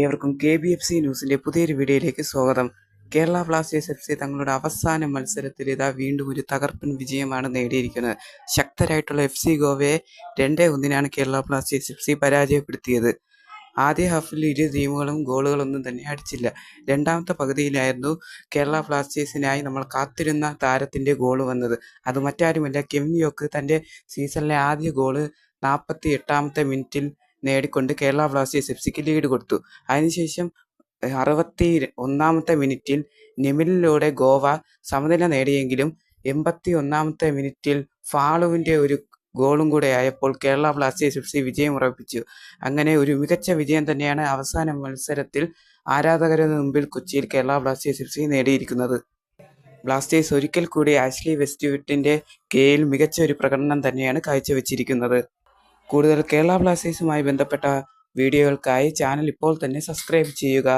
ഏവർക്കും KBFC ന്യൂസിന്റെ പുതിയൊരു വീഡിയോയിലേക്ക് സ്വാഗതം. കേരള ബ്ലാസ്റ്റേഴ്സ് FC തങ്ങളുടെ അവസാന മത്സരത്തിൽ ഇതാ വീണ്ടും ഒരു തകർപ്പൻ വിജയമാണ് നേടിയിരിക്കുന്നത്. ശക്തരായിട്ടുള്ള FC ഗോവയെ 2-1 കേരള ബ്ലാസ്റ്റേഴ്സ് FC പരാജയപ്പെടുത്തിയത്. ആദ്യ ഹാഫിൽ ഇരു ടീമുകളും ഗോളുകളൊന്നും തന്നെ അടിച്ചില്ല. രണ്ടാമത്തെ പകുതിയിലായിരുന്നു കേരള ബ്ലാസ്റ്റേഴ്സിനായി നമ്മൾ കാത്തിരുന്ന താരത്തിന്റെ ഗോൾ വന്നത്. അത് മറ്റാരുമല്ല, കെവിൻ യോക്ക് തന്റെ സീസണിലെ ആദ്യ ഗോള് 48-ാമത്തെ മിനിറ്റിൽ നേടിക്കൊണ്ട് കേരള ബ്ലാസ്റ്റേഴ്സ് FCക്ക് ലീഡ് കൊടുത്തു. അതിനുശേഷം 61-ാമത്തെ മിനിറ്റിൽ നെമിലിലൂടെ ഗോവ സമനില നേടിയെങ്കിലും 81-ാമത്തെ മിനിറ്റിൽ ഫാളുവിന്റെ ഒരു ഗോളും കൂടെ ആയപ്പോൾ കേരള ബ്ലാസ്റ്റേഴ്സ് FC വിജയം ഉറപ്പിച്ചു. അങ്ങനെ ഒരു മികച്ച വിജയം തന്നെയാണ് അവസാന മത്സരത്തിൽ ആരാധകരുടെ മുമ്പിൽ കൊച്ചിയിൽ കേരള ബ്ലാസ്റ്റേഴ്സ് FC നേടിയിരിക്കുന്നത്. ബ്ലാസ്റ്റേഴ്സ് ഒരിക്കൽ കൂടി ആഷ്ലി വെസ്റ്റ്വുഡിന്റെ കീഴിൽ മികച്ച ഒരു പ്രകടനം തന്നെയാണ് കാഴ്ചവെച്ചിരിക്കുന്നത്. കൂടുതൽ കേരള ബ്ലാസ്റ്റേഴ്സുമായി ബന്ധപ്പെട്ട വീഡിയോകൾക്കായി ചാനൽ ഇപ്പോൾ തന്നെ സബ്സ്ക്രൈബ് ചെയ്യുക.